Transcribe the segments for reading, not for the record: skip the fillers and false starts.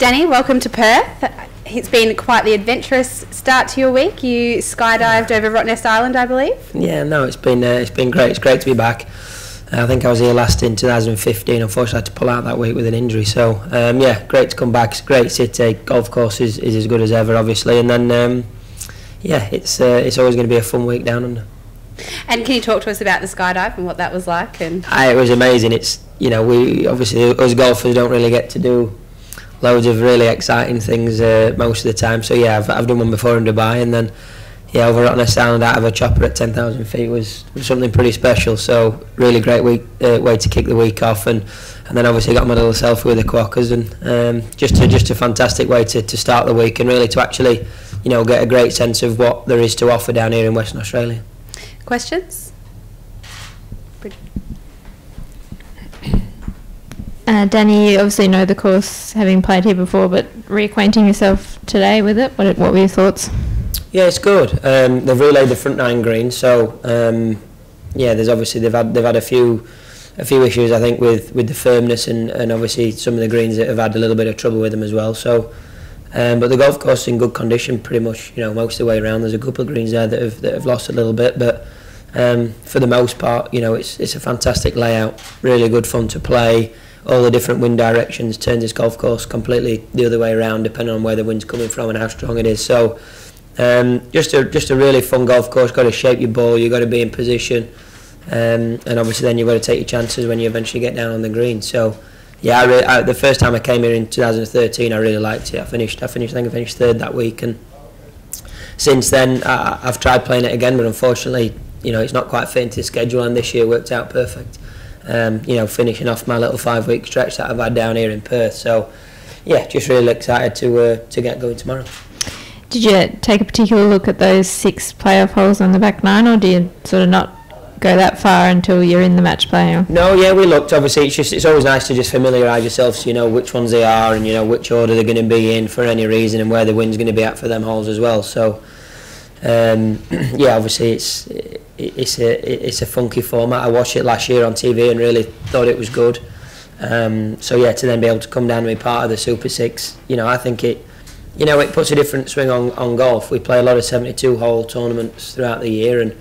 Danny, welcome to Perth. It's been quite the adventurous start to your week. You skydived over Rottnest Island, I believe. Yeah, no, it's been great. It's great to be back. I think I was here last in 2015. Unfortunately, I had to pull out that week with an injury. So yeah, great to come back. It's a great city. Golf course is as good as ever, obviously. And then yeah, it's always going to be a fun week down under. And can you talk to us about the skydive and what that was like? And it was amazing. It's, you know, we obviously, us golfers don't really get to do loads of really exciting things most of the time. So yeah, I've done one before in Dubai, and then yeah, over at Rottnest Island out of a chopper at 10,000 feet was something pretty special. So really great way to kick the week off, and then obviously got my little selfie with the quackers, and just a fantastic way to start the week, and really to actually, you know, get a great sense of what there is to offer down here in Western Australia. Questions? Danny, you obviously know the course, having played here before, but reacquainting yourself today with it, what were your thoughts? Yeah, it's good. They've relayed the front 9 greens, so yeah, there's obviously they've had a few issues, I think, with the firmness, and obviously some of the greens that have had a little bit of trouble with them as well. So, but the golf course is in good condition, pretty much, you know, most of the way around. There's a couple of greens there that have lost a little bit, but for the most part, you know, it's a fantastic layout, really good fun to play. All the different wind directions turns this golf course completely the other way around, depending on where the wind's coming from and how strong it is. So just a really fun golf course. Got to shape your ball, you've got to be in position, and obviously then you've got to take your chances when you eventually get down on the green. So yeah, the first time I came here in 2013, I really liked it. I think I finished third that week, and since then I've tried playing it again, but unfortunately, you know, it's not quite fit into the schedule, and this year worked out perfect. You know, finishing off my little 5-week stretch that I've had down here in Perth. So yeah, just really excited to get going tomorrow. Did you take a particular look at those 6 playoff holes on the back 9, or do you sort of not go that far until you're in the match play? No, yeah, we looked. Obviously, it's always nice to just familiarise yourself, so you know which ones they are, and you know which order they're going to be in for any reason, and where the wind's going to be at for them holes as well. So yeah, obviously it's a funky format. I watched it last year on TV and really thought it was good. So yeah, to then be able to come down and be part of the Super 6, you know, I think it puts a different swing on golf. We play a lot of 72-hole tournaments throughout the year, and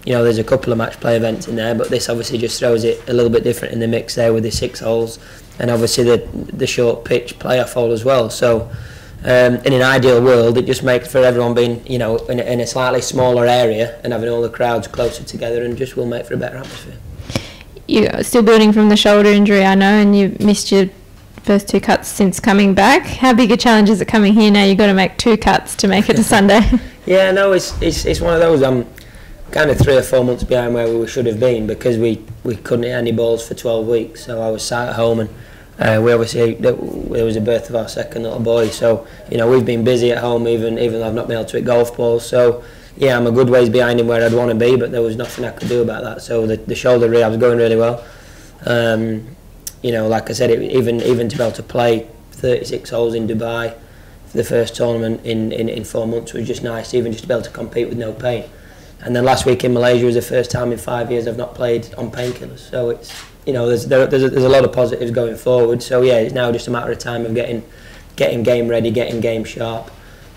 you know, there's a couple of match play events in there, but this obviously just throws it a little bit different in the mix there with the 6 holes, and obviously the short pitch playoff hole as well. So in an ideal world, it just makes for everyone being, you know, in a slightly smaller area and having all the crowds closer together, and just will make for a better atmosphere. You're still building from the shoulder injury, I know, and you missed your first 2 cuts since coming back. How big a challenge is it coming here now? You've got to make 2 cuts to make it to Sunday. Yeah, no, it's one of those. I'm kind of 3 or 4 months behind where we should have been, because we couldn't hit any balls for 12 weeks. So I was sat at home, and we obviously, there was a birth of our second little boy, so you know, we've been busy at home, even though I've not been able to hit golf balls. So yeah, I'm a good ways behind him where I'd want to be, but there was nothing I could do about that. So the shoulder rehab's going really well. You know, like I said, even to be able to play 36 holes in Dubai for the first tournament in 4 months was just nice, even just to be able to compete with no pain. And then last week in Malaysia was the first time in 5 years I've not played on painkillers. So it's, you know, there's a lot of positives going forward. So yeah, it's now just a matter of time of getting game ready, getting game sharp,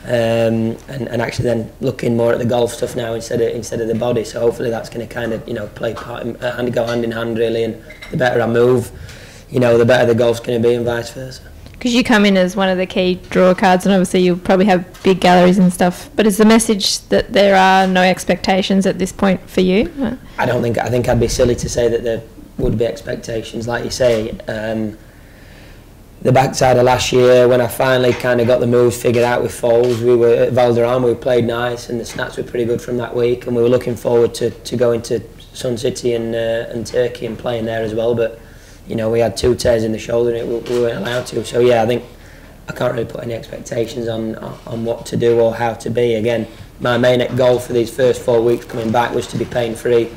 and actually then looking more at the golf stuff now instead of the body. So hopefully that's going to kind of, you know, play part and go hand in hand really. And the better I move, you know, the better the golf's going to be, and vice versa. Because you come in as one of the key draw cards, and obviously you'll probably have big galleries and stuff, but is the message that there are no expectations at this point for you? I think I'd be silly to say that there would be expectations. Like you say, the backside of last year, when I finally kind of got the moves figured out with Foles, we were at Valderrama, we played nice, and the stats were pretty good from that week, and we were looking forward to going to Sun City and Turkey and playing there as well, but you know, we had 2 tears in the shoulder, and we weren't allowed to. So yeah, I think I can't really put any expectations on what to do or how to be. Again, my main goal for these first 4 weeks coming back was to be pain-free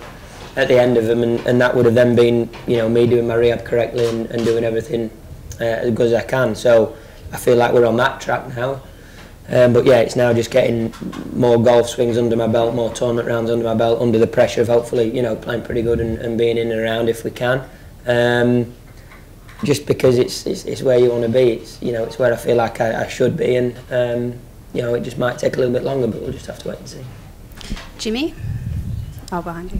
at the end of them, and that would have then been, you know, me doing my rehab correctly and doing everything as good as I can. So I feel like we're on that track now. But yeah, it's now just getting more golf swings under my belt, more tournament rounds under my belt, under the pressure of hopefully, you know, playing pretty good and being in and around if we can. just because it's where you want to be. It's, you know, it's where I feel like I should be, and you know, it just might take a little bit longer, but we'll just have to wait and see. Jimmy? Oh, behind you.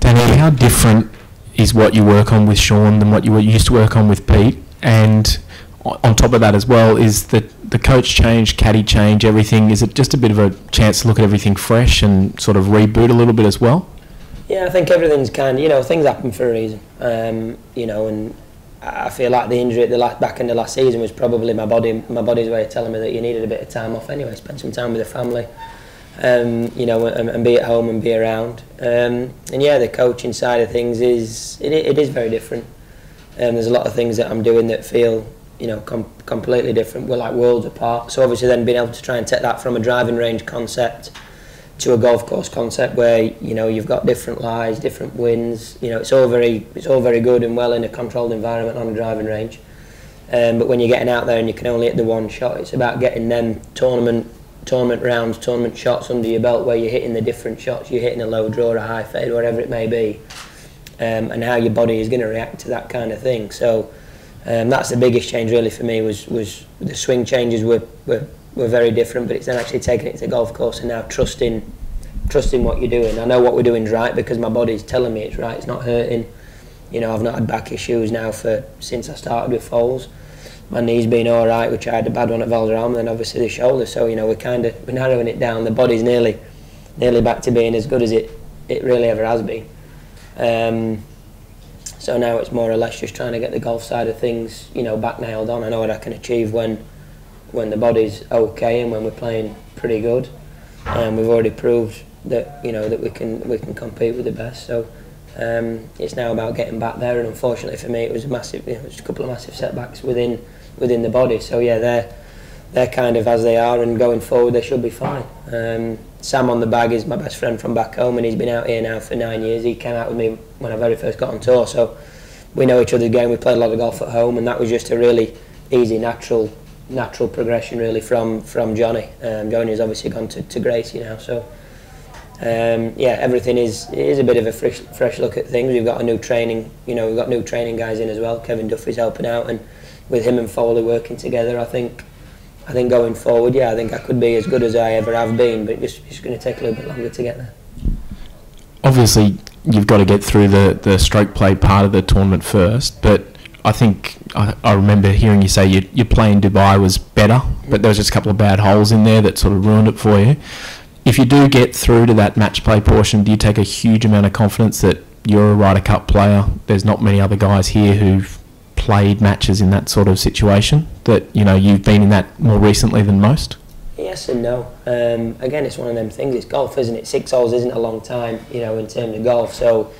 Danny, how different is what you work on with Sean than what you used to work on with Pete? And on top of that as well, is the coach change, caddy change, everything, is it just a bit of a chance to look at everything fresh and sort of reboot a little bit as well? Yeah, I think everything's kind of, you know, things happen for a reason. You know, and I feel like the injury at the back end of last season was probably my body's way of telling me that you needed a bit of time off anyway, spend some time with the family, you know, and be at home and be around. And yeah, the coaching side of things it is very different. There's a lot of things that I'm doing that feel, you know, completely different. We're like worlds apart. So obviously then being able to try and take that from a driving range concept to a golf course concept where, you know, you've got different lies, different winds, you know, it's all very good and well in a controlled environment on a driving range. But when you're getting out there and you can only hit the one shot, it's about getting them tournament rounds, tournament shots under your belt where you're hitting the different shots, you're hitting a low draw, a high fade, whatever it may be, and how your body is going to react to that kind of thing. So that's the biggest change really for me, was the swing changes were very different, but it's then actually taking it to the golf course and now trusting what you're doing. I know what we're doing is right because my body's telling me it's right, it's not hurting. You know, I've not had back issues now since I started with foals. My knee's been all right, which I had a bad one at Valderrama, and then obviously the shoulder. So, you know, we're narrowing it down. The body's nearly back to being as good as it really ever has been. So now it's more or less just trying to get the golf side of things, you know, back nailed on. I know what I can achieve when the body's okay and when we're playing pretty good. We've already proved that, you know, that we can compete with the best. So it's now about getting back there. And unfortunately for me, it was a couple of massive setbacks within the body. So yeah, they're kind of as they are, and going forward they should be fine. Sam on the bag is my best friend from back home, and he's been out here now for 9 years. He came out with me when I very first got on tour, so we know each other's game. We played a lot of golf at home, and that was just a really easy, natural progression really from Johnny. Johnny has obviously gone to Gracie now, so yeah, everything is a bit of a fresh look at things. We've got a new training, you know, we've got new training guys in as well. Kevin Duffy's helping out, and with him and Foley working together, I think going forward, yeah, I think I could be as good as I ever have been, but it's going to take a little bit longer to get there. Obviously, you've got to get through the stroke play part of the tournament first, but I think I remember hearing you say your play in Dubai was better, but there was just a couple of bad holes in there that sort of ruined it for you. If you do get through to that match play portion, do you take a huge amount of confidence that you're a Ryder Cup player? There's not many other guys here who've played matches in that sort of situation, that, you know, you've been in that more recently than most? Yes and no. Again, it's one of them things. It's golf, isn't it? 6 holes isn't a long time, you know, in terms of golf. So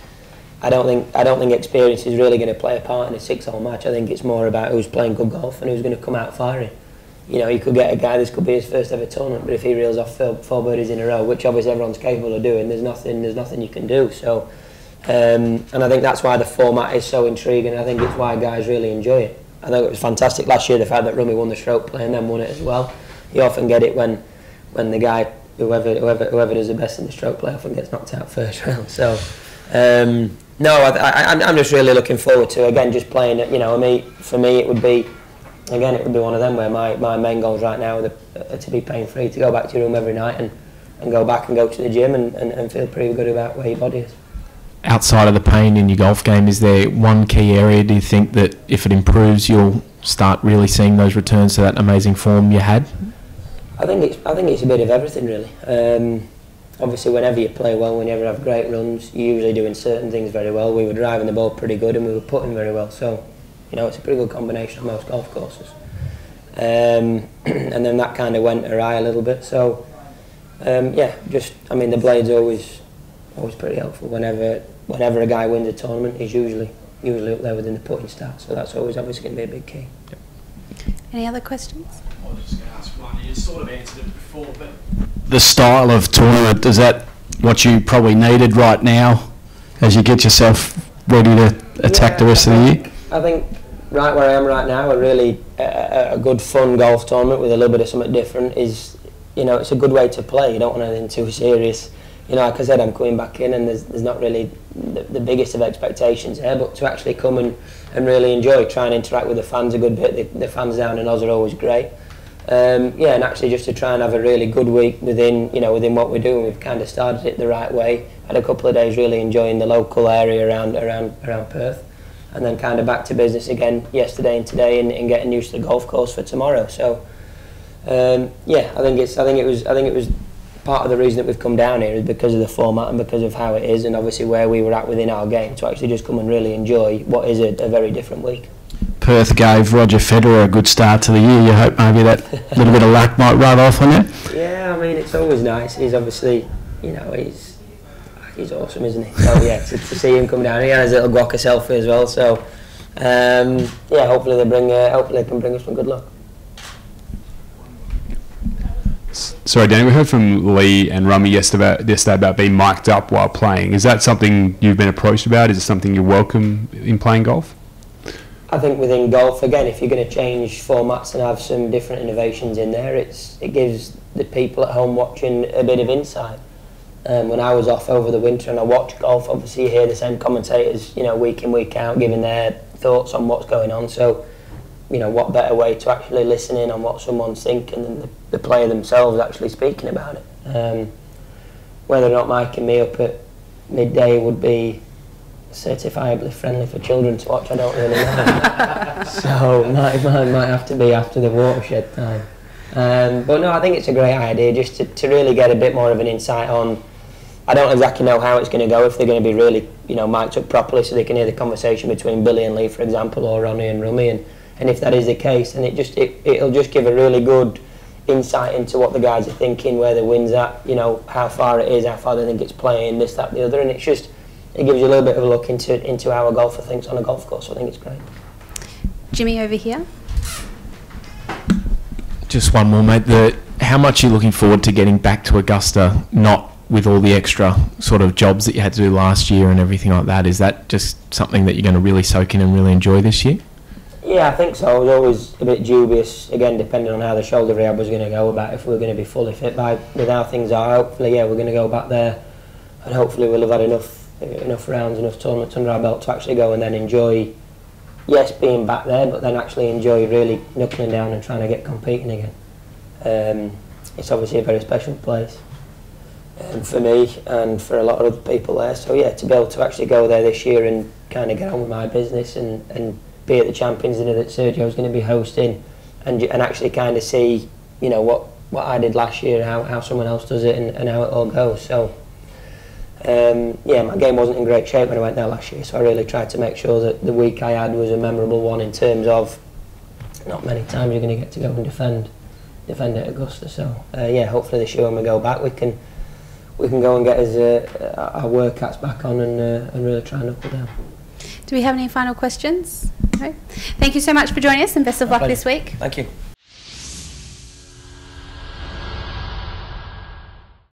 I don't think experience is really going to play a part in a 6-hole match. I think it's more about who's playing good golf and who's going to come out firing. You know, you could get a guy, this could be his first ever tournament, but if he reels off 4 birdies in a row, which obviously everyone's capable of doing, there's nothing you can do. So, and I think that's why the format is so intriguing. I think it's why guys really enjoy it. I think it was fantastic last year, the fact that Rummy won the stroke play and then won it as well. You often get it when the guy, whoever does the best in the stroke play, often gets knocked out first round. So, no, I'm just really looking forward to, again, just playing it. You know, for me it would be one of them where my main goals right now are to be pain free, to go back to your room every night and go back and go to the gym and feel pretty good about where your body is. Outside of the pain in your golf game, is there one key area, do you think, that if it improves you'll start really seeing those returns to that amazing form you had? I think it's a bit of everything really. Obviously whenever you play well, when you ever have great runs, you're usually doing certain things very well. We were driving the ball pretty good and we were putting very well, so you know, it's a pretty good combination on most golf courses. And then that kind of went awry a little bit, so yeah, the blade's always pretty helpful. Whenever a guy wins a tournament, he's usually up there within the putting stats, so that's always obviously going to be a big key. Any other questions? I was just going to ask one. You sort of answered it before, but the style of tournament, is that what you probably needed right now as you get yourself ready to attack the rest of the year? I think right where I am right now, a good fun golf tournament with a little bit of something different is, you know, it's a good way to play. You don't want anything too serious. like I said, I'm coming back in, and there's not really the biggest of expectations there, but to actually come and really enjoy, try and interact with the fans a good bit. The fans down in Oz are always great. And actually just to try and have a really good week within what we're doing. We've kind of started it the right way. Had a couple of days really enjoying the local area around Perth, and then kind of back to business again yesterday and today, and getting used to the golf course for tomorrow. So I think it was part of the reason that we've come down here is because of the format and because of how it is, and obviously where we were at within our game, to actually just come and really enjoy what is a very different week. Perth gave Roger Federer a good start to the year. You hope maybe that little bit of luck might rub off on you? Yeah, I mean, it's always nice. He's obviously, he's awesome, isn't he? So yeah, to see him come down, he has a little guacca selfie as well. So hopefully they can bring us some good luck. Sorry, Danny, we heard from Lee and Rummy yesterday about being mic'd up while playing. Is that something you've been approached about? Is it something you welcome in playing golf? I think within golf, again, if you're going to change formats and have some different innovations in there, it gives the people at home watching a bit of insight. When I was off over the winter and I watched golf, obviously you hear the same commentators, week in, week out, giving their thoughts on what's going on. So, what better way to actually listen in on what someone's thinking than the player themselves actually speaking about it. Whether or not micing me up at midday would be certifiably friendly for children to watch, I don't really know. So might have to be after the watershed time. But no, I think it's a great idea just to really get a bit more of an insight on. I don't exactly know how it's going to go, if they're going to be really mic'd up properly so they can hear the conversation between Billy and Lee, for example, or Ronnie and Rummy, and if that is the case, then it'll just give a really good insight into what the guys are thinking, where the wind's at, how far it is, how far they think it's playing, this, that, the other, and it gives you a little bit of a look into how a golfer thinks on a golf course. So I think it's great. Jimmy over here. Just one more, mate. How much are you looking forward to getting back to Augusta, not with all the extra sort of jobs that you had to do last year and everything like that? Is that just something that you're going to really soak in and really enjoy this year? Yeah, I think so. I was always a bit dubious, again, depending on how the shoulder rehab was going to go, about if we were going to be fully fit with how things are. Hopefully, we're going to go back there, and hopefully we'll have had enough rounds, enough tournaments under our belt to actually go and then enjoy, being back there, but then actually enjoy really knuckling down and trying to get competing again. It's obviously a very special place for me and for a lot of other people there. So to be able to actually go there this year and kind of get on with my business and be at the Champions Dinner that Sergio's going to be hosting, and actually kind of see, what I did last year, how someone else does it, and how it all goes. So. My game wasn't in great shape when I went there last year, so I really tried to make sure that the week I had was a memorable one, in terms of not many times you're going to get to go and defend at Augusta. So hopefully this year when we go back, we can go and get our workouts back on and really try and knuckle down. Do we have any final questions? No? Thank you so much for joining us, and best of luck this week. Thank you.